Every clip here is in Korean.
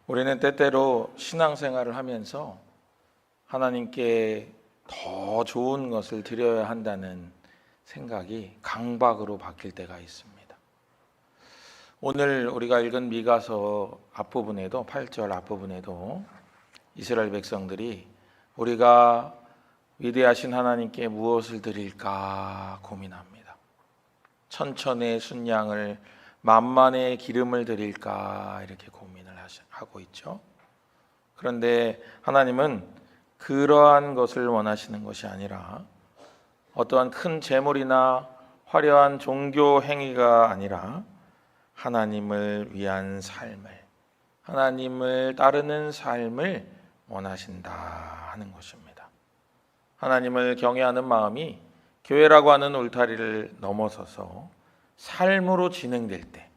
우리는 때때로 신앙생활을 하면서 하나님께 더 좋은 것을 드려야 한다는 생각이 강박으로 바뀔 때가 있습니다. 오늘 우리가 읽은 미가서 앞부분에도 8절 앞부분에도 이스라엘 백성들이 우리가 위대하신 하나님께 무엇을 드릴까 고민합니다. 천천의 순양을 만만의 기름을 드릴까 이렇게 고민을 하고 있죠. 그런데 하나님은 그러한 것을 원하시는 것이 아니라 어떠한 큰 재물이나 화려한 종교 행위가 아니라 하나님을 위한 삶을, 하나님을 따르는 삶을 원하신다 하는 것입니다. 하나님을 경외하는 마음이 교회라고 하는 울타리를 넘어서서 삶으로 진행될 때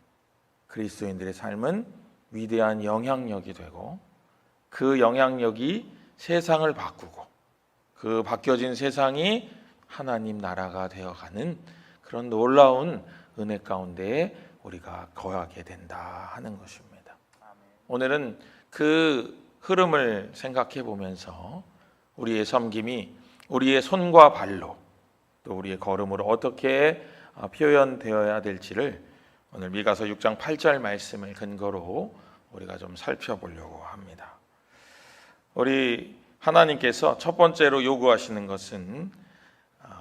그리스도인들의 삶은 위대한 영향력이 되고 그 영향력이 세상을 바꾸고 그 바뀌어진 세상이 하나님 나라가 되어가는 그런 놀라운 은혜 가운데에 우리가 거하게 된다 하는 것입니다. 오늘은 그 흐름을 생각해 보면서 우리의 섬김이 우리의 손과 발로 또 우리의 걸음으로 어떻게 표현되어야 될지를 오늘 미가서 6장 8절 말씀을 근거로 우리가 좀 살펴보려고 합니다. 우리 하나님께서 첫 번째로 요구하시는 것은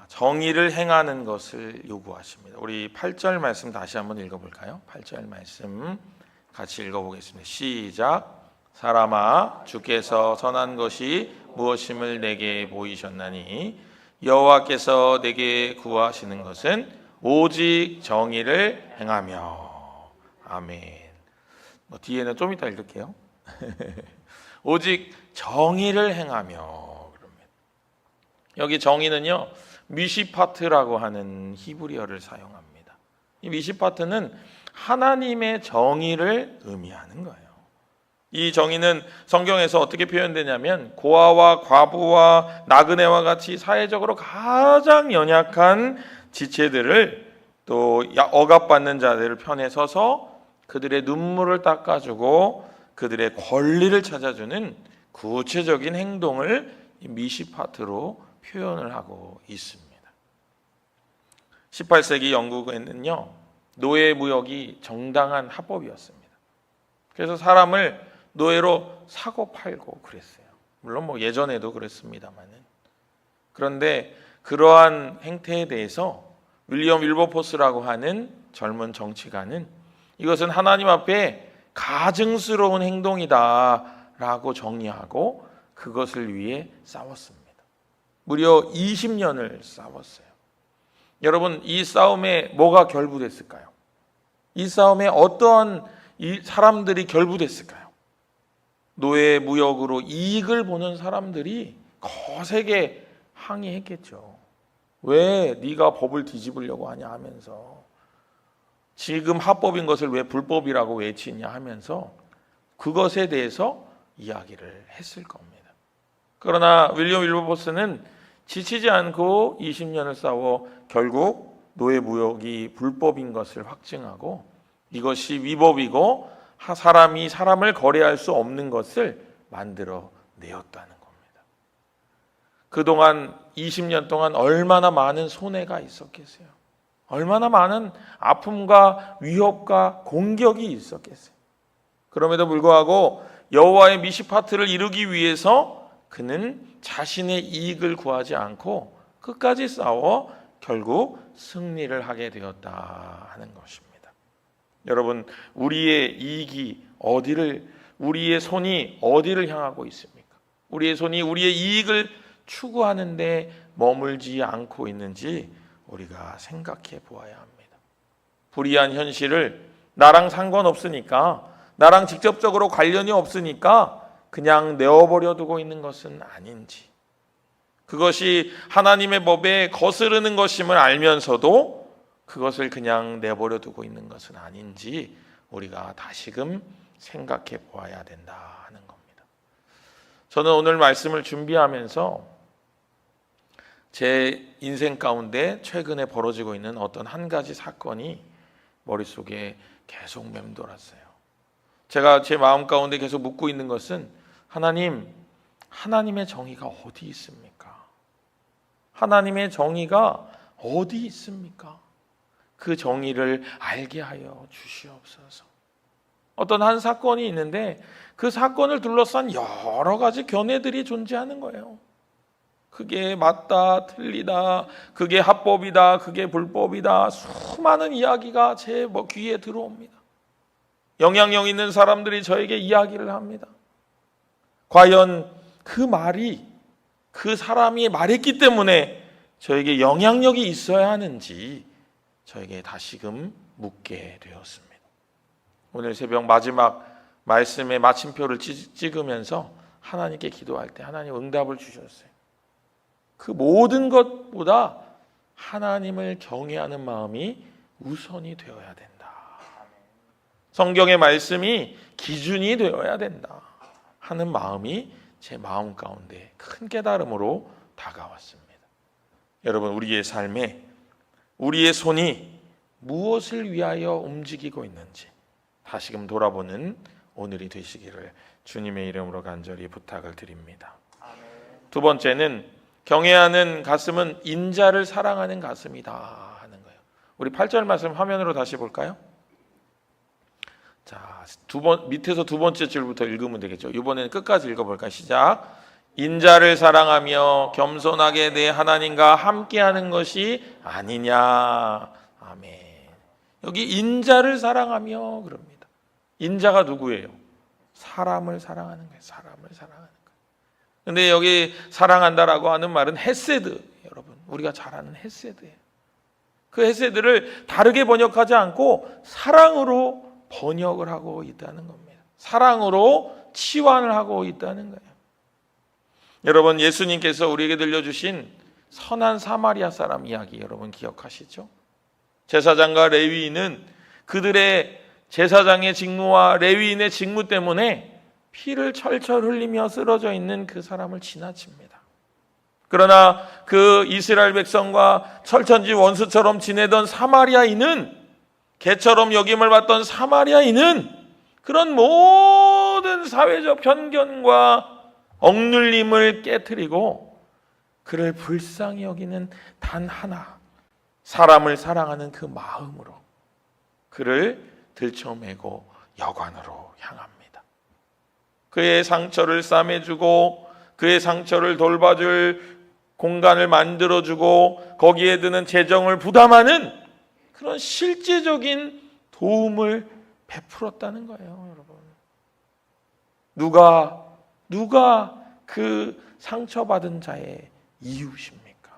정의를 행하는 것을 요구하십니다. 우리 8절 말씀 다시 한번 읽어볼까요? 8절 말씀 같이 읽어보겠습니다. 시작. 사람아, 주께서 선한 것이 무엇임을 내게 보이셨나니 여호와께서 내게 구하시는 것은 오직 정의를 행하며. 아멘. 뒤에는 좀 이따 읽을게요. 오직 정의를 행하며. 그럽니다. 여기 정의는요, 미시파트라고 하는 히브리어를 사용합니다. 이 미시파트는 하나님의 정의를 의미하는 거예요. 이 정의는 성경에서 어떻게 표현되냐면 고아와 과부와 나그네와 같이 사회적으로 가장 연약한 지체들을 또 억압받는 자들을 편에 서서 그들의 눈물을 닦아주고 그들의 권리를 찾아주는 구체적인 행동을 미시파트로 표현을 하고 있습니다. 18세기 영국에는요, 노예 무역이 정당한 합법이었습니다. 그래서 사람을 노예로 사고 팔고 그랬어요. 물론 예전에도 그랬습니다만은. 그런데 그러한 행태에 대해서 윌리엄 윌버포스라고 하는 젊은 정치가는 이것은 하나님 앞에 가증스러운 행동이다라고 정의하고 그것을 위해 싸웠습니다. 무려 20년을 싸웠어요. 여러분, 이 싸움에 뭐가 결부됐을까요? 이 싸움에 어떠한 이 사람들이 결부됐을까요? 노예 무역으로 이익을 보는 사람들이 거세게 항의했겠죠. 왜 네가 법을 뒤집으려고 하냐 하면서, 지금 합법인 것을 왜 불법이라고 외치냐 하면서 그것에 대해서 이야기를 했을 겁니다. 그러나 윌리엄 윌버포스는 지치지 않고 20년을 싸워 결국 노예 무역이 불법인 것을 확증하고 이것이 위법이고 사람이 사람을 거래할 수 없는 것을 만들어 내었다는 겁니다. 그동안 20년 동안 얼마나 많은 손해가 있었겠어요. 얼마나 많은 아픔과 위협과 공격이 있었겠어요. 그럼에도 불구하고 여호와의 미시파트를 이루기 위해서 그는 자신의 이익을 구하지 않고 끝까지 싸워 결국 승리를 하게 되었다 하는 것입니다. 여러분, 우리의 이익이 우리의 손이 어디를 향하고 있습니까? 우리의 손이 우리의 이익을 추구하는데 머물지 않고 있는지 우리가 생각해 보아야 합니다. 불의한 현실을 나랑 상관없으니까, 나랑 직접적으로 관련이 없으니까 그냥 내어버려 두고 있는 것은 아닌지, 그것이 하나님의 법에 거스르는 것임을 알면서도 그것을 그냥 내버려 두고 있는 것은 아닌지 우리가 다시금 생각해 보아야 된다 하는 겁니다. 저는 오늘 말씀을 준비하면서 제 인생 가운데 최근에 벌어지고 있는 어떤 한 가지 사건이 머릿속에 계속 맴돌았어요. 제가 제 마음 가운데 계속 묻고 있는 것은 하나님의 정의가 어디 있습니까? 하나님의 정의가 어디 있습니까? 그 정의를 알게 하여 주시옵소서. 어떤 한 사건이 있는데 그 사건을 둘러싼 여러 가지 견해들이 존재하는 거예요. 그게 맞다, 틀리다, 그게 합법이다, 그게 불법이다, 수많은 이야기가 제 귀에 들어옵니다. 영향력 있는 사람들이 저에게 이야기를 합니다. 과연 그 말이 그 사람이 말했기 때문에 저에게 영향력이 있어야 하는지 저에게 다시금 묻게 되었습니다. 오늘 새벽 마지막 말씀의 마침표를 찍으면서 하나님께 기도할 때 하나님 응답을 주셨어요. 그 모든 것보다 하나님을 경외하는 마음이 우선이 되어야 된다. 성경의 말씀이 기준이 되어야 된다 하는 마음이 제 마음 가운데 큰 깨달음으로 다가왔습니다. 여러분, 우리의 삶에 우리의 손이 무엇을 위하여 움직이고 있는지 다시금 돌아보는 오늘이 되시기를 주님의 이름으로 간절히 부탁을 드립니다. 두 번째는 경외하는 가슴은 인자를 사랑하는 가슴이다 하는 거예요. 우리 8절 말씀 화면으로 다시 볼까요? 자, 밑에서 두 번째 줄부터 읽으면 되겠죠. 이번에는 끝까지 읽어볼까요? 시작. 인자를 사랑하며 겸손하게 내 하나님과 함께하는 것이 아니냐. 아멘. 여기 인자를 사랑하며 그럽니다. 인자가 누구예요? 사람을 사랑하는 거예요. 사람을 사랑하는 거예요. 근데 여기 사랑한다라고 하는 말은 헤세드, 여러분 우리가 잘 아는 헤세드예요. 그 헤세드를 다르게 번역하지 않고 사랑으로 번역을 하고 있다는 겁니다. 사랑으로 치환을 하고 있다는 거예요. 여러분, 예수님께서 우리에게 들려주신 선한 사마리아 사람 이야기 여러분 기억하시죠? 제사장과 레위인은 그들의 제사장의 직무와 레위인의 직무 때문에 피를 철철 흘리며 쓰러져 있는 그 사람을 지나칩니다. 그러나 그 이스라엘 백성과 철천지 원수처럼 지내던 사마리아인은, 개처럼 여김을 받던 사마리아인은 그런 모든 사회적 편견과 억눌림을 깨트리고 그를 불쌍히 여기는 단 하나, 사람을 사랑하는 그 마음으로 그를 들쳐매고 여관으로 향합니다. 그의 상처를 싸매주고 그의 상처를 돌봐줄 공간을 만들어주고 거기에 드는 재정을 부담하는 그런 실제적인 도움을 베풀었다는 거예요, 여러분. 누가 그 상처받은 자의 이웃입니까?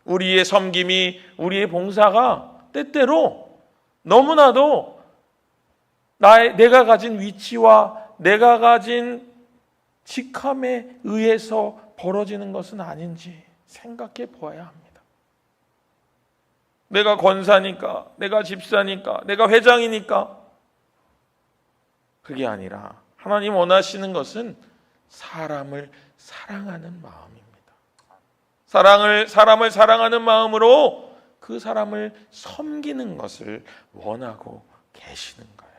우리의 섬김이, 우리의 봉사가 때때로 너무나도 내가 가진 위치와 내가 가진 직함에 의해서 벌어지는 것은 아닌지 생각해 보아야 합니다. 내가 권사니까, 내가 집사니까, 내가 회장이니까, 그게 아니라 하나님 원하시는 것은 사람을 사랑하는 마음입니다. 사람을 사랑하는 마음으로 그 사람을 섬기는 것을 원하고 계시는 거예요.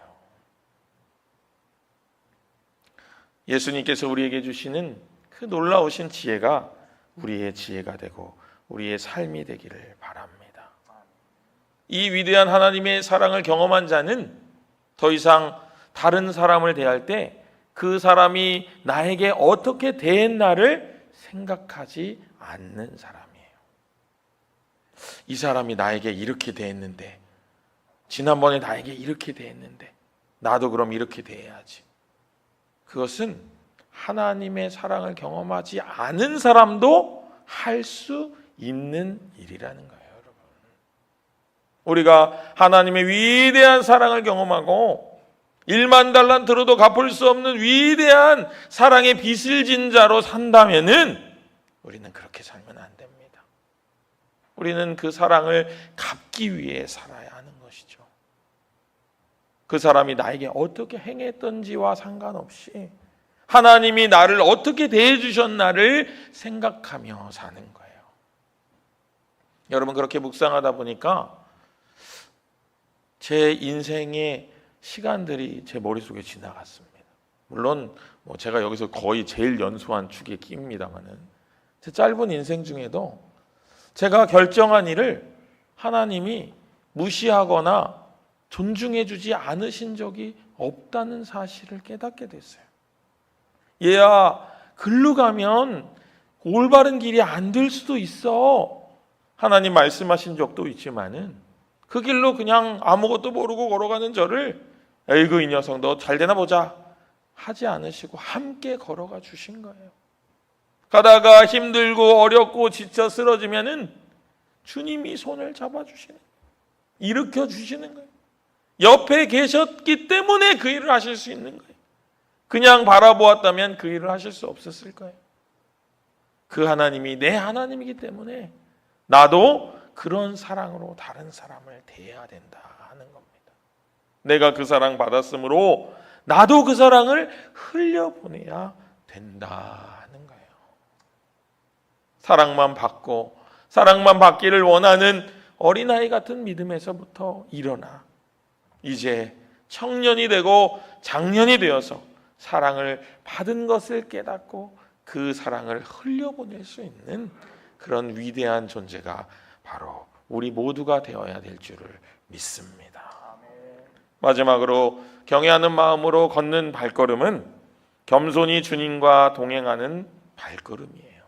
예수님께서 우리에게 주시는 그 놀라우신 지혜가 우리의 지혜가 되고 우리의 삶이 되기를 바랍니다. 이 위대한 하나님의 사랑을 경험한 자는 더 이상 다른 사람을 대할 때 그 사람이 나에게 어떻게 대했나를 생각하지 않는 사람이에요. 이 사람이 나에게 이렇게 대했는데, 지난번에 나에게 이렇게 대했는데 나도 그럼 이렇게 대해야지. 그것은 하나님의 사랑을 경험하지 않은 사람도 할 수 있는 일이라는 거예요, 여러분. 우리가 하나님의 위대한 사랑을 경험하고 1만 달란 들어도 갚을 수 없는 위대한 사랑의 빚을 진 자로 산다면은 우리는 그렇게 살면 안 됩니다. 우리는 그 사랑을 갚기 위해 살아야 하는 것이죠. 그 사람이 나에게 어떻게 행했던지와 상관없이 하나님이 나를 어떻게 대해 주셨나를 생각하며 사는 거예요. 여러분, 그렇게 묵상하다 보니까 제 인생의 시간들이 제 머릿속에 지나갔습니다. 물론 제가 여기서 거의 제일 연소한 축에 끼입니다만은 제 짧은 인생 중에도 제가 결정한 일을 하나님이 무시하거나 존중해주지 않으신 적이 없다는 사실을 깨닫게 됐어요. 얘야, 글로 가면 올바른 길이 안 될 수도 있어. 하나님 말씀하신 적도 있지만은 그 길로 그냥 아무것도 모르고 걸어가는 저를 에이구 이 녀석 너 잘 되나 보자 하지 않으시고 함께 걸어가 주신 거예요. 가다가 힘들고 어렵고 지쳐 쓰러지면은 주님이 손을 잡아주시는 거예요. 일으켜 주시는 거예요. 옆에 계셨기 때문에 그 일을 하실 수 있는 거예요. 그냥 바라보았다면 그 일을 하실 수 없었을 거예요. 그 하나님이 내 하나님이기 때문에 나도 그런 사랑으로 다른 사람을 대해야 된다 하는 겁니다. 내가 그 사랑 받았으므로 나도 그 사랑을 흘려보내야 된다 하는 거예요. 사랑만 받고 사랑만 받기를 원하는 어린아이 같은 믿음에서부터 일어나 이제 청년이 되고 장년이 되어서 사랑을 받은 것을 깨닫고 그 사랑을 흘려보낼 수 있는 그런 위대한 존재가 바로 우리 모두가 되어야 될 줄을 믿습니다. 마지막으로 경외하는 마음으로 걷는 발걸음은 겸손히 주님과 동행하는 발걸음이에요.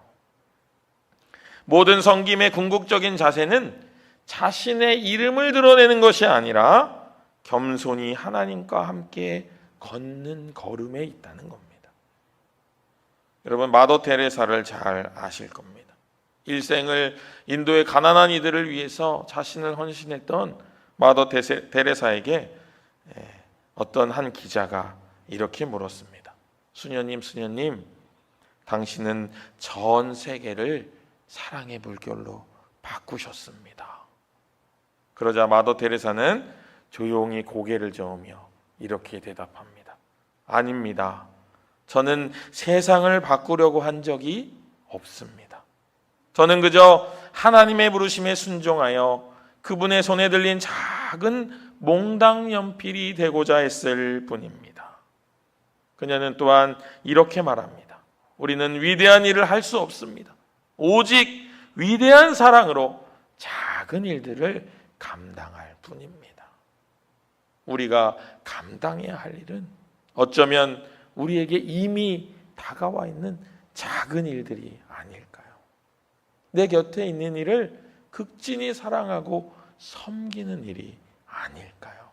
모든 섬김의 궁극적인 자세는 자신의 이름을 드러내는 것이 아니라 겸손히 하나님과 함께 걷는 걸음에 있다는 겁니다. 여러분, 마더 테레사를 잘 아실 겁니다. 일생을 인도의 가난한 이들을 위해서 자신을 헌신했던 마더 테레사에게 어떤 한 기자가 이렇게 물었습니다. 수녀님, 당신은 전 세계를 사랑의 물결로 바꾸셨습니다. 그러자 마더 테레사는 조용히 고개를 저으며 이렇게 대답합니다. 아닙니다. 저는 세상을 바꾸려고 한 적이 없습니다. 저는 그저 하나님의 부르심에 순종하여 그분의 손에 들린 작은 몽당 연필이 되고자 했을 뿐입니다. 그녀는 또한 이렇게 말합니다. 우리는 위대한 일을 할 수 없습니다. 오직 위대한 사랑으로 작은 일들을 감당할 뿐입니다. 우리가 감당해야 할 일은 어쩌면 우리에게 이미 다가와 있는 작은 일들이 아닐까요? 내 곁에 있는 일을 극진히 사랑하고 섬기는 일이 아닐까요?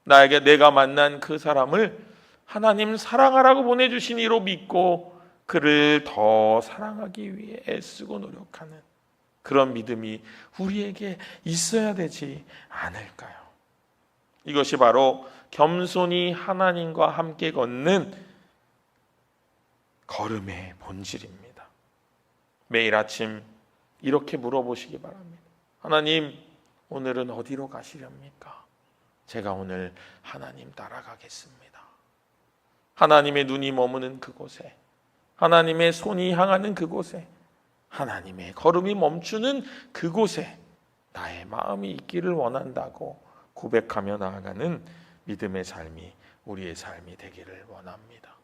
나에게 내가 만난 그 사람을 하나님 사랑하라고 보내주신 이로 믿고 그를 더 사랑하기 위해 애쓰고 노력하는 그런 믿음이 우리에게 있어야 되지 않을까요? 이것이 바로 겸손히 하나님과 함께 걷는 걸음의 본질입니다. 매일 아침 이렇게 물어보시기 바랍니다. 하나님, 오늘은 어디로 가시렵니까? 제가 오늘 하나님 따라가겠습니다. 하나님의 눈이 머무는 그곳에, 하나님의 손이 향하는 그곳에, 하나님의 걸음이 멈추는 그곳에 나의 마음이 있기를 원한다고 고백하며 나아가는 믿음의 삶이 우리의 삶이 되기를 원합니다.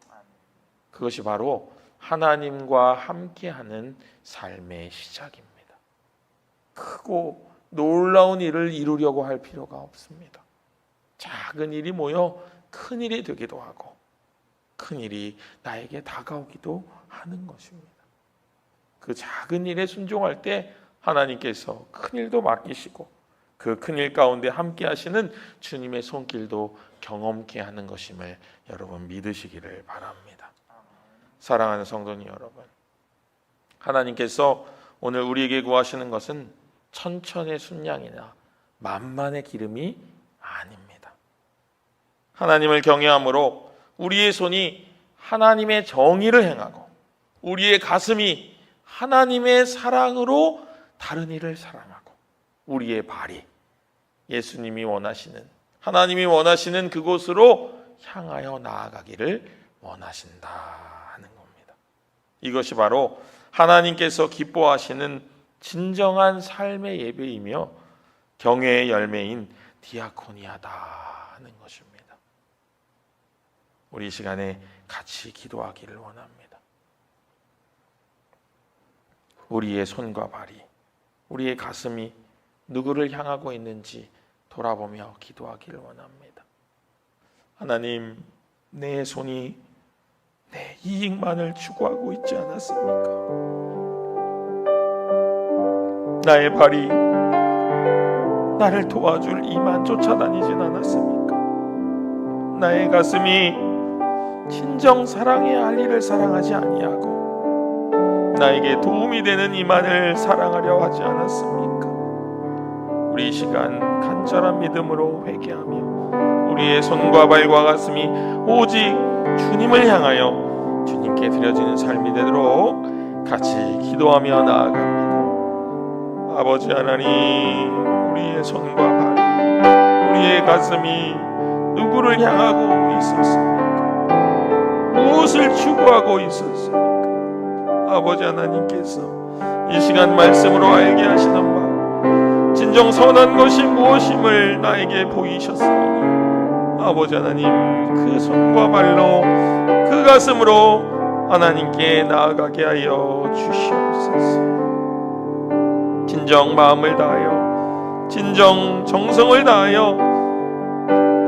그것이 바로 하나님과 함께하는 삶의 시작입니다. 크고 놀라운 일을 이루려고 할 필요가 없습니다. 작은 일이 모여 큰 일이 되기도 하고 큰 일이 나에게 다가오기도 하는 것입니다. 그 작은 일에 순종할 때 하나님께서 큰 일도 맡기시고 그 큰 일 가운데 함께 하시는 주님의 손길도 경험케 하는 것임을 여러분 믿으시기를 바랍니다. 사랑하는 성도님 여러분, 하나님께서 오늘 우리에게 구하시는 것은 천천의 순양이나 만만의 기름이 아닙니다. 하나님을 경외함으로 우리의 손이 하나님의 정의를 행하고 우리의 가슴이 하나님의 사랑으로 다른 이를 사랑하고 우리의 발이 예수님이 원하시는, 하나님이 원하시는 그곳으로 향하여 나아가기를 원하신다 하는 겁니다. 이것이 바로 하나님께서 기뻐하시는 진정한 삶의 예배이며 경외의 열매인 디아코니아다 하는 것입니다. 우리 이 시간에 같이 기도하기를 원합니다. 우리의 손과 발이, 우리의 가슴이 누구를 향하고 있는지 돌아보며 기도하기를 원합니다. 하나님, 내 손이 내 이익만을 추구하고 있지 않았습니까? 나의 발이 나를 도와줄 이만 쫓아다니진 않았습니까? 나의 가슴이 진정 사랑해야 할 일을 사랑하지 아니하고 나에게 도움이 되는 이만을 사랑하려 하지 않았습니까? 우리 이 시간 간절한 믿음으로 회개하며 우리의 손과 발과 가슴이 오직 주님을 향하여 주님께 드려지는 삶이 되도록 같이 기도하며 나아갑니다. 아버지 하나님, 우리의 손과 발이, 우리의 가슴이 누구를 향하고 있었습니까? 무엇을 추구하고 있었습니까? 아버지 하나님께서 이 시간 말씀으로 알게 하시는 바 진정 선한 것이 무엇임을 나에게 보이셨사오니 아버지 하나님, 그 손과 발로 그 가슴으로 하나님께 나아가게 하여 주시옵소서. 진정 마음을 다하여 진정 정성을 다하여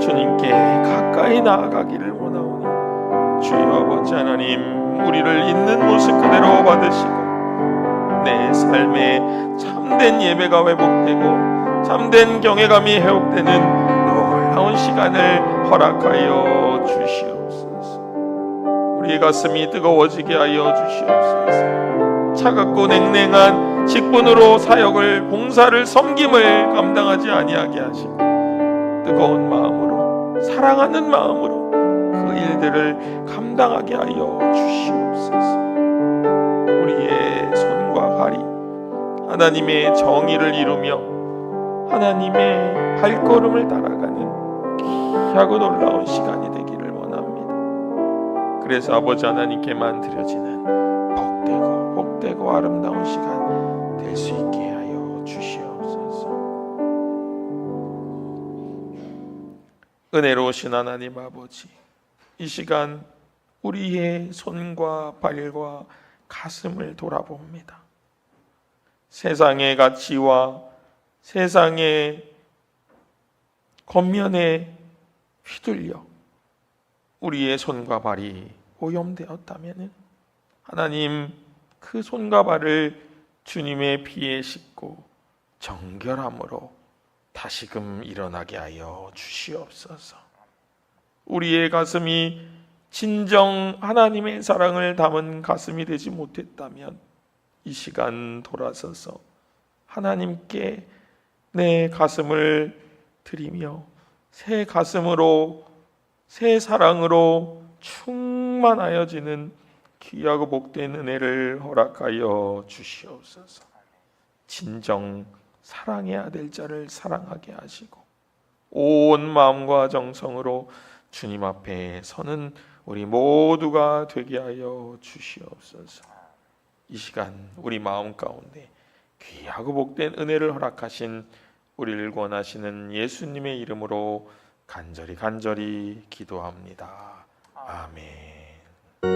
주님께 가까이 나아가기를 원하오니 주여 아버지 하나님, 우리를 있는 모습 그대로 받으시고 내 삶에 참된 예배가 회복되고 참된 경외감이 회복되는 놀라운 시간을 허락하여 주시옵소서. 우리의 가슴이 뜨거워지게 하여 주시옵소서. 차갑고 냉랭한 직분으로 사역을, 봉사를, 섬김을 감당하지 아니하게 하시고 뜨거운 마음으로, 사랑하는 마음으로 그 일들을 감당하게 하여 주시옵소서. 우리의 손과 발이 하나님의 정의를 이루며 하나님의 발걸음을 따라가는 귀하고 놀라운 시간이 되기를 원합니다. 그래서 아버지 하나님께만 드려지는 복되고 아름다운 시간 될 수 있게 하여 주시옵소서. 은혜로우신 하나님 아버지, 이 시간 우리의 손과 발과 가슴을 돌아봅니다. 세상의 가치와 세상의 겉면에 휘둘려 우리의 손과 발이 오염되었다면 하나님, 그 손과 발을 주님의 피에 씻고 정결함으로 다시금 일어나게 하여 주시옵소서. 우리의 가슴이 진정 하나님의 사랑을 담은 가슴이 되지 못했다면 이 시간 돌아서서 하나님께 내 가슴을 드리며 새 가슴으로, 새 사랑으로 충만하여지는 귀하고 복된 은혜를 허락하여 주시옵소서. 진정 사랑해야 될 자를 사랑하게 하시고 온 마음과 정성으로 주님 앞에 서는 우리 모두가 되게 하여 주시옵소서. 이 시간 우리 마음 가운데 귀하고 복된 은혜를 허락하신 우리를 권하시는 예수님의 이름으로 간절히 기도합니다. 아멘.